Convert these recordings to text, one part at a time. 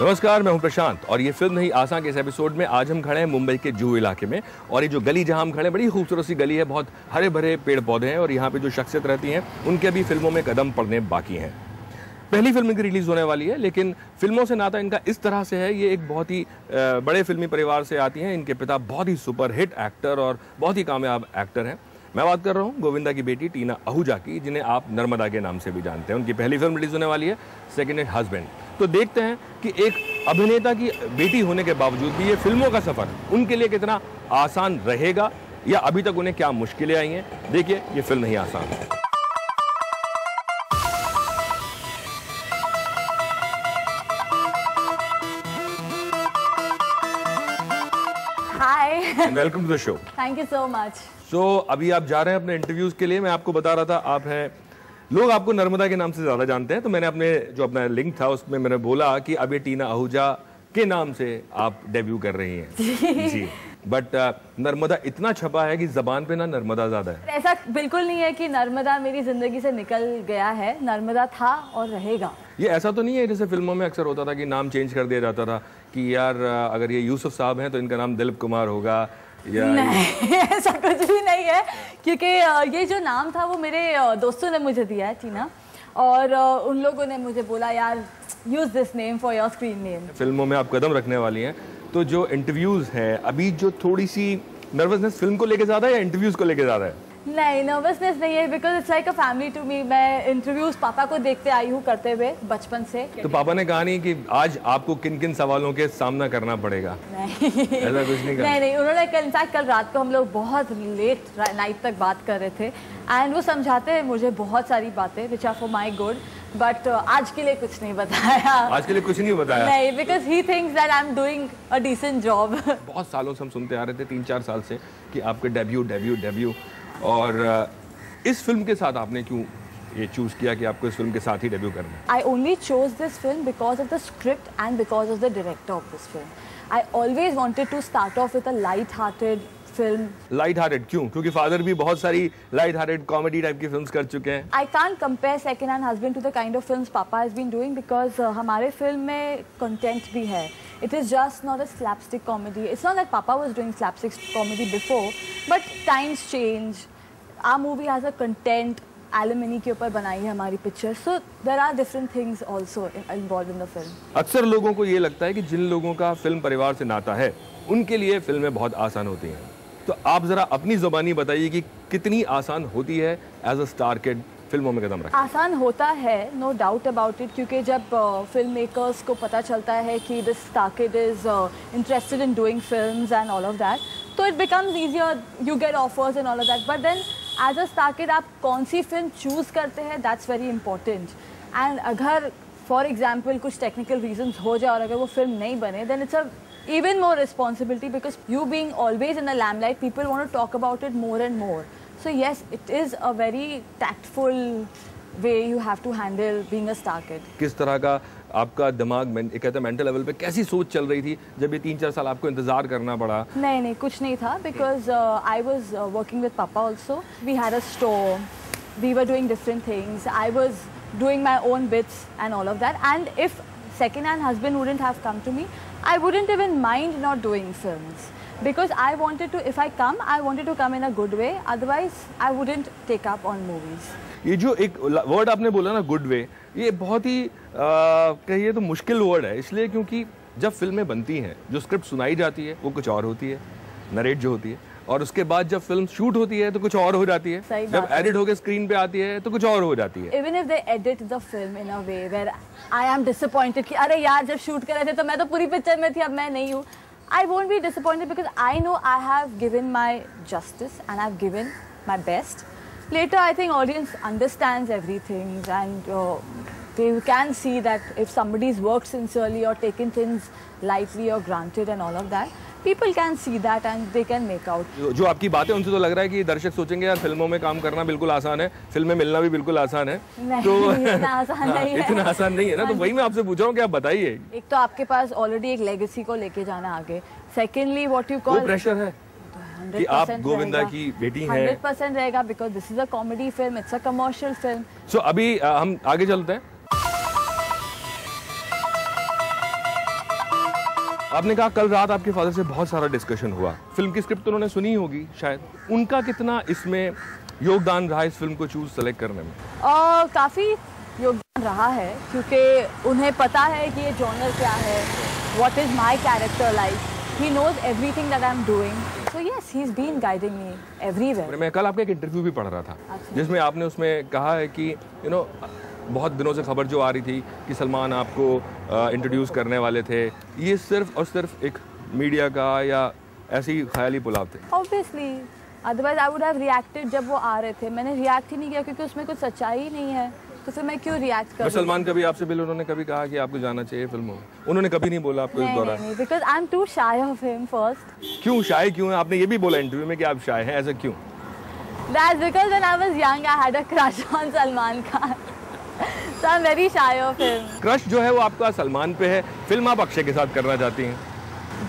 नमस्कार, मैं हूं प्रशांत और ये फिल्म नहीं आसान के इस एपिसोड में आज हम खड़े हैं मुंबई के जुहू इलाके में। और ये जो गली जहां हम खड़े हैं बड़ी खूबसूरत सी गली है, बहुत हरे भरे पेड़ पौधे हैं और यहाँ पे जो शख्सियत रहती हैं उनके भी फिल्मों में कदम पड़ने बाकी हैं। पहली फिल्म इनकी रिलीज होने वाली है, लेकिन फिल्मों से नाता इनका इस तरह से है, ये एक बहुत ही बड़े फिल्मी परिवार से आती हैं। इनके पिता बहुत ही सुपरहिट एक्टर और बहुत ही कामयाब एक्टर हैं। मैं बात कर रहा हूँ गोविंदा की बेटी टीना आहूजा की, जिन्हें आप नर्मदा के नाम से भी जानते हैं। उनकी पहली फिल्म रिलीज होने वाली है सेकंड हैंड हस्बैंड। तो देखते हैं कि एक अभिनेता की बेटी होने के बावजूद भी ये फिल्मों का सफर उनके लिए कितना आसान रहेगा या अभी तक उन्हें क्या मुश्किलें आई हैं। देखिए, ये फिल्म नहीं आसान है। Hi, welcome to the show. Thank you so much. So अभी आप जा रहे हैं अपने इंटरव्यूज के लिए। मैं आपको बता रहा था, आप हैं, लोग आपको नर्मदा के नाम से ज्यादा जानते हैं, तो मैंने अपना लिंक था उसमें मैंने बोला कि अब ये टीना आहूजा के नाम से आप डेब्यू कर रही हैं। जी, बट नर्मदा इतना छपा है कि जबान पे ना नर्मदा ज्यादा है। ऐसा बिल्कुल नहीं है कि नर्मदा मेरी जिंदगी से निकल गया है, नर्मदा था और रहेगा। ये ऐसा तो नहीं है जैसे फिल्मों में अक्सर होता था कि नाम चेंज कर दिया जाता था कि यार अगर ये यूसुफ साहब हैं तो इनका नाम दिलीप कुमार होगा या नहीं, ऐसा कुछ भी नहीं है, क्योंकि ये जो नाम था वो मेरे दोस्तों ने मुझे दिया है, टीना, और उन लोगों ने मुझे बोला यार use this name for your screen name. फिल्मों में आप कदम रखने वाली हैं, तो जो इंटरव्यूज हैं अभी, जो थोड़ी सी नर्वसनेस फिल्म को लेके ज्यादा है या इंटरव्यूज को लेके ज्यादा है? नहीं, नर्वसनेस नहीं है, because it's like a family to me. मैं इंटरव्यूज पापा को देखते आई हूँ करते हुए बचपन से। तो पापा ने कहा नहीं कि आज आपको किन किन सवालों के सामना करना पड़ेगा? नहीं, ऐसा कुछ नहीं कहा? नहीं, उन्होंने इनफैक्ट कल रात को हम लोग बहुत लेट नाइट तक बात कर रहे थे एंड वो समझाते हैं मुझे बहुत सारी बातें which are for my good, but आज के लिए कुछ नहीं बताया। आज के लिए कुछ नहीं बताया? नहीं, because he thinks that I am doing a decent job. बहुत सालों से हम सुनते आ रहे थे, 3-4 साल से, कि आपके डेब्यू और इस फिल्म के साथ आपने क्यों ये चूज किया कि आपको इस फिल्म के साथ ही डेब्यू करना है? I only chose this film because of the script and because of the director of this film. I always wanted to start off with a light hearted film. Light hearted क्यों? क्योंकि father भी बहुत सारी light hearted comedy type की films कर चुके हैं। I can't compare Second Hand Husband to the kind of films पापा हैज बीन डूइंग, बिकॉज हमारे फिल्म में कंटेंट भी है। It is just not a slapstick comedy. It's not that Papa was doing slapstick comedy before, but times change. Our movie has a content. Alimony के ऊपर बनाई है हमारी picture, so there are different things also involved in the film. अक्सर लोगों को ये लगता है कि जिन लोगों का फिल्म परिवार से नाता है उनके लिए फिल्में बहुत आसान होती हैं। तो आप जरा अपनी जुबानी बताइए कि कितनी आसान होती है एज अ स्टार किड फिल्मों में कदम रखना? आसान होता है, नो डाउट अबाउट इट, क्योंकि जब फिल्म मेकर्स को पता चलता है कि this star kid is interested in doing films and all of that, तो it becomes easier, you get offers and all of that. But then as a star kid आप कौन सी फिल्म चूज करते हैं, दैट्स वेरी इंपॉर्टेंट। एंड अगर for example कुछ technical reasons हो जाए और अगर वो फिल्म नहीं बने, then it's a even more responsibility, because you being always in the limelight, people want to talk about it more and more. So yes, it is a very tactful way you have to handle being a star kid. किस तरह का आपका दिमाग में, कहते हैं mental level पे कैसी सोच चल रही थी जब ये 3-4 साल आपको इंतजार करना पड़ा? नहीं, कुछ नहीं था, because I was working with Papa also. We had a store, we were doing different things. I was doing my own bits and all of that. And if second hand husband wouldn't have come to me, I wouldn't even mind not doing films, because I wanted to, if I come, I wanted to come in a good way. Otherwise, I wouldn't take up on movies. ये जो एक word आपने बोला ना, good way, ये बहुत ही कहिए तो मुश्किल वर्ड है, इसलिए क्योंकि जब फिल्में बनती हैं, जो स्क्रिप्ट सुनाई जाती है वो कुछ और होती है, नरेट जो होती है, और उसके बाद जब फिल्म शूट होती है तो कुछ और हो जाती है, जब एडिट होकर स्क्रीन पे आती है तो कुछ और हो जाती है। Even if they edit the film in a way where I am disappointed कि अरे यार जब शूट कर रहे थे तो मैं तो पूरी पिक्चर में थी, अब मैं नहीं हूँ, I won't be disappointed because I know I have given my justice and I've given my best. Later I think audience understands everything and they can see that if somebody's worked sincerely or taken things lightly or granted and all of that, people can see that and they can make out. जो आपकी बात है उनसे तो लग रहा है कि दर्शक सोचेंगे यार फिल्मों में काम करना बिल्कुल आसान है, फिल्में मिलना भी बिल्कुल आसान है। नहीं, तो इतना आसान नहीं है। इतना आसान नहीं है ना, तो वही मैं आपसे पूछ रहा हूँ कि आप बताइए। एक तो आपके पास ऑलरेडी एक लेगेसी को लेके जाना आगे, सेकेंडली व्हाट यू कॉल, वो प्रेशर है कि आप गोविंदा की बेटी हैं। 100% रहेगा, because this is a comedy film, it's a commercial film. So अभी हम आगे चलते हैं। आपने कहा कल रात आपके फादर से बहुत सारा डिस्कशन हुआ, फिल्म की स्क्रिप्ट तो उन्होंने सुनी होगी शायद, उनका कितना इसमें योगदान रहा इस फिल्म को चूज सेलेक्ट करने में? काफ़ी योगदान रहा है, क्योंकि उन्हें पता है कि ये जॉनर क्या है, what is my character like, he knows everything that I am doing, so yes he is been guiding me everywhere. मैं कल आपका एक इंटरव्यू भी पढ़ रहा था जिसमें आपने उसमें कहा है कि बहुत दिनों से खबर जो आ रही थी कि सलमान आपको इंट्रोड्यूस करने वाले थे, ये सिर्फ और सिर्फ एक मीडिया का या ऐसे ही ख्याली पुलाव थे? Obviously, otherwise I would have reacted. जब वो आ रहे थे मैंने रिएक्ट ही नहीं किया, क्योंकि उसमें कुछ सच्चाई ही नहीं है, तो फिर मैं क्यों रिएक्ट करूं? सलमान कभी आपसे बिल उन्होंने कभी कहा कि आपको जाना चाहिए फिल्मों में? उन्होंने कभी नहीं बोला आपको इस दौरान? नहीं, because I am to shy of him first. क्यों शाय क्यों है? आपने ये भी बोला इंटरव्यू में कि आप शाय हैं, ऐसा क्यों? That's because when I was young I had a crush on Salman Khan. So I'm very shy of him. Crush जो है वो आपका सलमान पे है, फिल्म आप अक्षय के साथ करना चाहती हैं?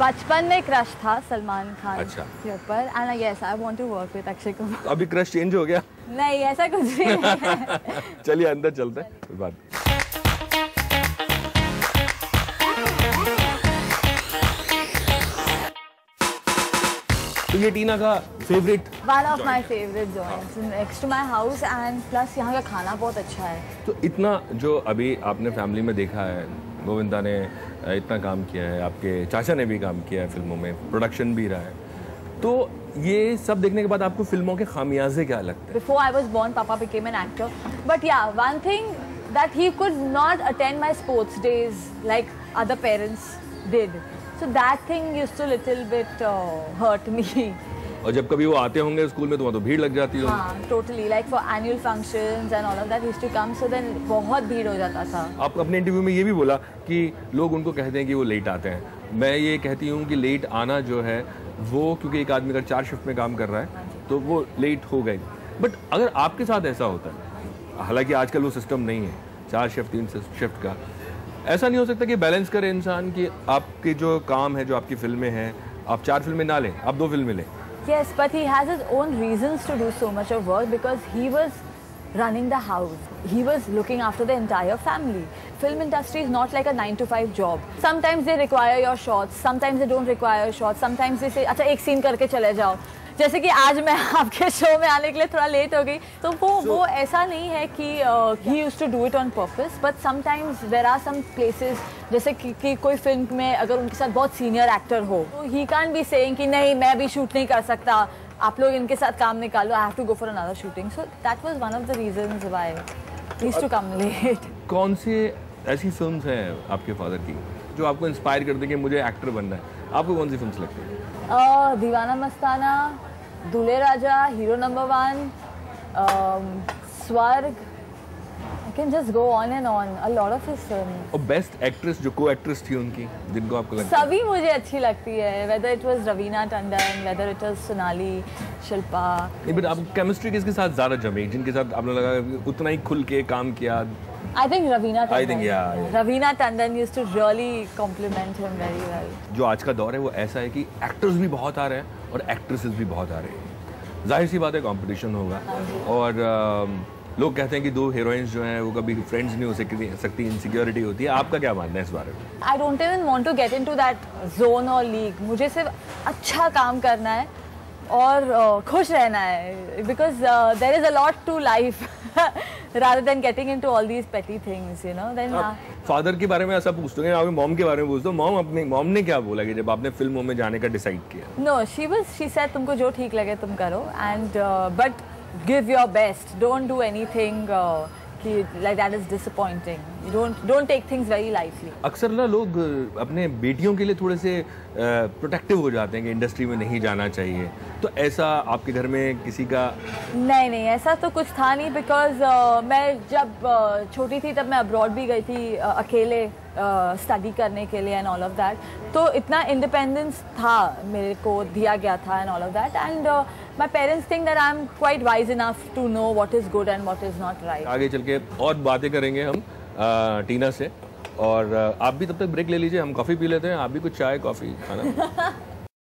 बचपन में क्रश था सलमान खान अच्छा। के ऊपर, and yes I want to work with Akshay Kumar. अभी क्रश चेंज हो गया? नहीं, ऐसा कुछ भी नहीं है। चलिए अंदर चलते हैं, कोई बात नहीं। तो ये टीना का favourite, one of my favourite joints next to my house, and plus यहाँ का खाना बहुत अच्छा है। तो इतना जो अभी आपने फैमिली में देखा है, गोविंदा ने इतना काम किया है, आपके चाचा ने भी काम किया है फिल्मों में, प्रोडक्शन भी रहा है, तो ये सब देखने के बाद आपको फिल्मों के खामियाजे क्या लगते हैं? Before I was born, Papa became an actor. But yeah, one thing that he could not attend my sports days like other parents did. So that thing used to little bit hurt me. और जब कभी वो आते होंगे school में तो वहाँ तो भीड़ लग जाती होगी? हाँ, totally. Like for annual functions and all of that, he used to come. So then बहुत भीड़ हो जाता था। आप अपने इंटरव्यू में ये भी बोला कि लोग उनको कहते हैं कि वो लेट आते हैं। मैं ये कहती हूँ कि लेट आना जो है वो, क्योंकि एक आदमी अगर 4 शिफ्ट में काम कर रहा है तो वो लेट हो गए। बट अगर आपके साथ ऐसा होता है, हालांकि आजकल वो सिस्टम नहीं है 4 शिफ्ट 3 शिफ्ट का, ऐसा नहीं हो सकता कि बैलेंस करे इंसान कि आपके जो काम है, जो आपकी फिल्में हैं, आप 4 फिल्में ना लें, आप 2 फिल्में लें? Yes, but he has his own reasons to do so much of work, because he was running the house. He was looking after the entire family. Film industry is not like a 9 to 5 job. Sometimes they require your shots, sometimes they don't require shots, sometimes they say, अच्छा एक scene करके चले जाओ। जैसे कि आज मैं आपके शो में आने के लिए थोड़ा लेट हो गई, तो वो ऐसा नहीं है कि he used to do it on purpose, but sometimes there are some places, जैसे कि कोई फिल्म में अगर उनके साथ बहुत सीनियर एक्टर हो, तो he can't be saying कि नहीं मैं भी शूट नहीं कर सकता, आप लोग इनके साथ काम निकालो, I have to go for another shooting. So that was one of the reasons why he used to come late. कौन सी ऐसी फिल्म्स हैं आपके फादर की जो आपको इंस्पायर कर दें कि मुझे एक्टर बनना है? आपको कौन सी फिल्म्स लगती है? दीवाना मस्ताना, दूल्हे राजा, हीरो नंबर 1, स्वर्ग, I can just go on and on. A lot of his films. और बेस्ट एक्ट्रेस जो को एक्ट्रेस थी उनकी, जिनको आपको लगता है? सभी मुझे अच्छी लगती है, whether it was Raveena Tandon, whether it was Sonali, Shilpa. नहीं, बट आप केमिस्ट्री किसके साथ ज़्यादा जमी, जिनके साथ आपने लगा उतना ही खुल के काम किया? I think Raveena Tandon. I think, yeah. Raveena Tandon used to really compliment him very well. जो आज का दौर है वो ऐसा है कि एक्टर्स भी बहुत आ रहे हैं और एक्ट्रेसेस भी बहुत आ रही हैं। जाहिर सी बात है कंपटीशन होगा, और लोग कहते हैं कि 2 हीरोइंस जो हैं वो कभी फ्रेंड्स नहीं हो सकती, इनसिक्योरिटी होती है। आपका क्या मानना है इस बारे में? I don't even want to get into that zone or league. मुझे सिर्फ अच्छा काम करना है और खुश रहना है, because there is a lot to life rather than getting into all these petty things, you know. Then father के बारे में ऐसा पूछते हैं, आप मॉम के बारे में पूछते हो, मॉम ने क्या बोला कि जब आपने फिल्मों में जाने का डिसाइड किया? No, she said तुमको जो ठीक लगे तुम करो, and but give your best. Don't do anything like that is disappointing. Don't take things very lightly. अक्सर ना लोग अपने बेटियों के लिए थोड़े से प्रोटेक्टिव हो जाते हैं कि इंडस्ट्री में नहीं जाना चाहिए, तो ऐसा आपके घर में किसी का? नहीं, ऐसा तो कुछ था नहीं, बिकॉज मैं जब छोटी थी तब मैं अब्रॉड भी गई थी अकेले स्टडी करने के लिए एंड ऑल ऑफ दैट, तो इतना इंडिपेंडेंस था मेरे को दिया गया था and all of that, and my parents think that I am quite wise enough to know what is good and what is not right. आगे चल के और बातें करेंगे हम टीना से, और आप भी तब तक ब्रेक ले लीजिए, हम कॉफ़ी पी लेते हैं, आप भी कुछ चाय कॉफ़ी खाना।